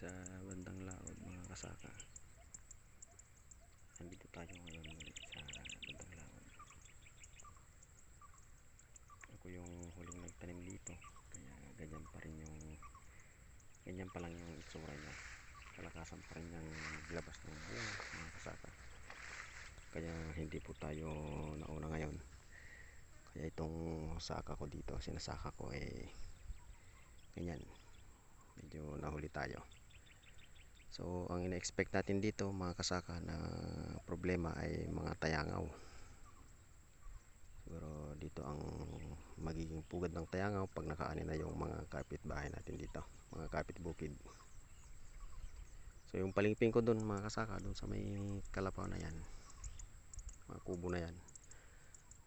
sa bandang laod mga kasaka. Nandito tayo ngayon ulit sa bandang laod. Ako yung huling nagtanim dito, kaya ganyan pa rin yung ganyan pa lang yung itsura niya. Kalakasan pa rin yung labas ng bunga mga kasaka. Kaya hindi po tayo nauna ngayon. Kaya itong saka ko dito, sinasaka ko ganyan. Medyo nahuli tayo. So ang ina-expect natin dito mga kasaka na problema ay mga tayangaw. Siguro dito ang magiging pugad ng tayangaw pag nakaani na yung mga kapitbahay natin dito, mga kapitbukid. So yung palingping ko dun mga kasaka, dun sa may kalapaw na yan, mga kubo na yan,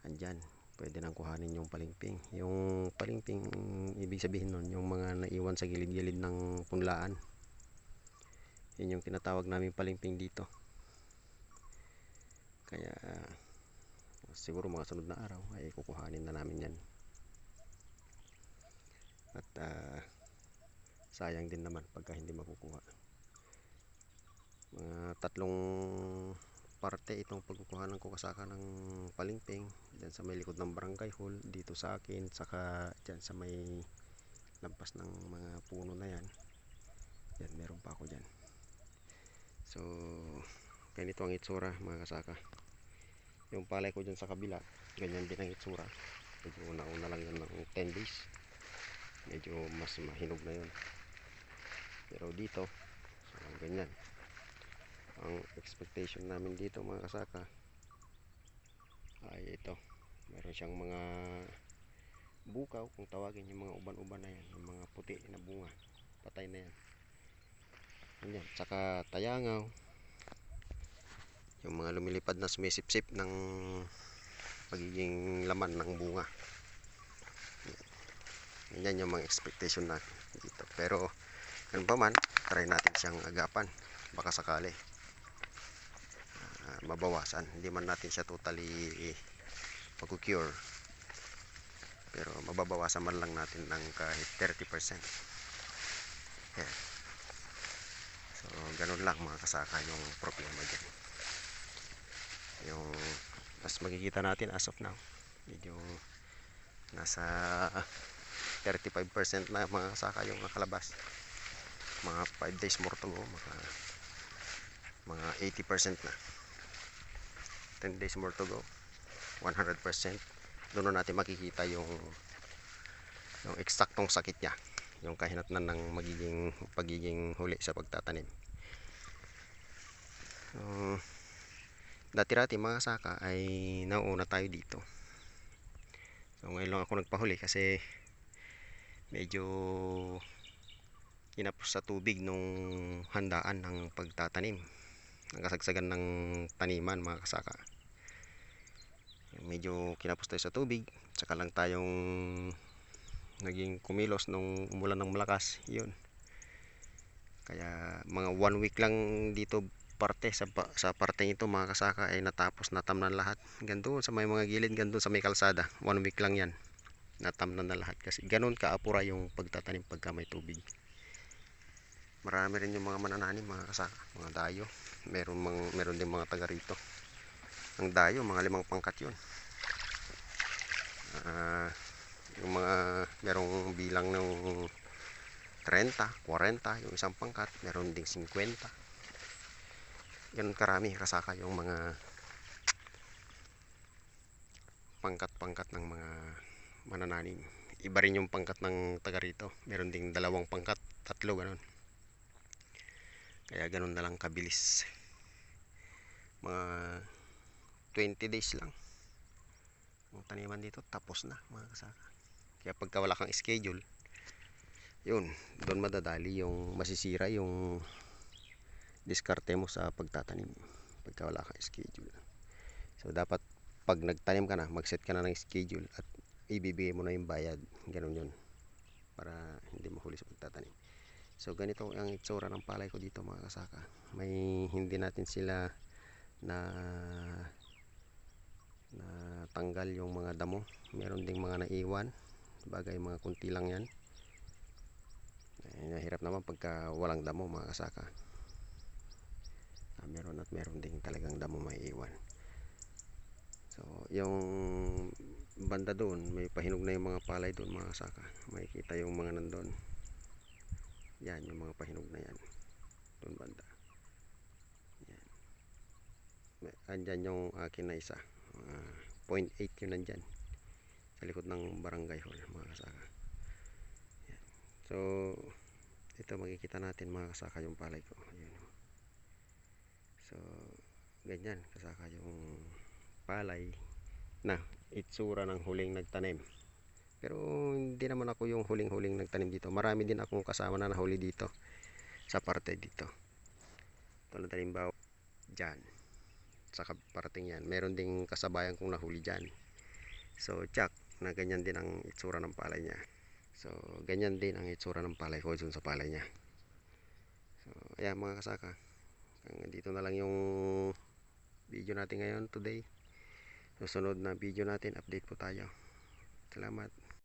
andyan, pwede nang kuhanin yung palingping. Yung palingping, ibig sabihin nun, yung mga naiwan sa gilid-gilid ng punlaan. Yun yung tinatawag namin palingping dito. Kaya siguro mga sunod na araw ay kukuhanin na namin yan. At sayang din naman pagka hindi makukuha. Mga 3 parte itong pagkukuhanan ko kasaka ng palingping. Diyan sa may likod ng barangay hall, dito sa akin, saka diyan sa may lampas ng mga puno na yan. Yan, meron pa ako dyan. So ganito ang itsura mga kasaka. Yung palay ko dyan sa kabila, ganyan din ang itsura. Medyo nauna lang yan ng 10 days. Medyo mas mahinog na yun. Pero dito, so ganyan. Ang expectation namin dito mga kasaka ay ito. Meron siyang mga bukaw, kung tawagin, yung mga uban-uban na yan, yung mga puti na bunga. Patay na yan. Ganyan. Tsaka tayangaw. Yung mga lumilipad na sumisip-sip ng pagiging laman ng bunga. Yan yung mga expectation natin dito. Pero ganun pa man, try natin siyang agapan. Baka sakali mabawasan. Hindi man natin siya totally pag-cure. Pero mababawasan man lang natin ng kahit 30%. Yan. So ganun lang mga kasaka yung problema dyan. Yung mas makikita natin as of now, medyo nasa 35% na mga kasaka yung nakalabas. Mga 5 days more to go, mga 80% na. 10 days more to go, 100%. Doon na natin makikita yung eksaktong sakit niya, yung kahinatnan ng pagiging huli sa pagtatanim. Dati-rati mga saka ay nauuna tayo dito. So ngayon lang ako nagpahuli kasi medyo kinapos sa tubig nung handaan ng pagtatanim, nagkasagsagan ng taniman mga kasaka. Medyo kinapos tayo sa tubig, saka lang tayong naging kumilos nung umulan ng malakas. Yun, kaya mga 1 week lang dito parte sa parteng ito mga kasaka ay natapos, natamnan lahat. Gandoon sa may mga gilid, gandoon sa may kalsada, 1 week lang yan, natamnan na lahat. Kasi ganun kaapura yung pagtatanim pagka may tubig. Marami rin yung mga manananim mga kasaka, mga dayo. Meron din mga taga rito. Ang dayo, mga 5 pangkat yun. Yung mga merong bilang ng 30, 40 yung isang pangkat, meron ding 50. Ganun karami kasaka yung mga pangkat-pangkat ng mga manananim. Iba rin yung pangkat ng taga rito, meron ding 2 pangkat, 3, ganun. Kaya ganun na lang kabilis. Mga 20 days lang yung taniman dito, tapos na mga kasaka. Kaya pagka wala kang schedule, yun, doon madadali yung masisira yung diskarte mo sa pagtatanim pagka wala kang schedule. So dapat pag nagtanim ka na, mag-set ka na ng schedule at ibibigay mo na yung bayad. Ganun yun, para hindi mahuli sa pagtatanim. So ganito ang itsura ng palay ko dito mga kasaka. May hindi natin sila na tanggal yung mga damo. Meron ding mga naiwan, bagay mga kunti lang yan. Nahirap naman pagka walang damo mga kasaka. Meron at meron ding talagang damo may iwan. So yung banda doon may pahinog na yung mga palay doon mga kasaka. Makikita yung mga nandun. Yan yung mga pahinog na yan doon banda. Yan. Andyan yung akin na isa, 0.8 yun nandyan sa likod ng barangay hall mga kasaka. Yan. So ito makikita natin mga kasaka yung palay ko. Ayun. So ganyan kasaka yung palay na itsura ng huling nagtanim. Pero hindi naman ako yung huling nagtanim dito. Marami din akong kasama na nahuli dito sa parte dito. Tulad halimbawa dyan sa parating yan, meron ding kasabayan kong nahuli dyan. So tsak na ganyan din ang itsura ng palay niya. So ganyan din ang itsura ng palay ko dun sa palay niya. So ayan mga kasaka, dito na lang yung video natin ngayon today. Susunod na video natin, update po tayo. Salamat.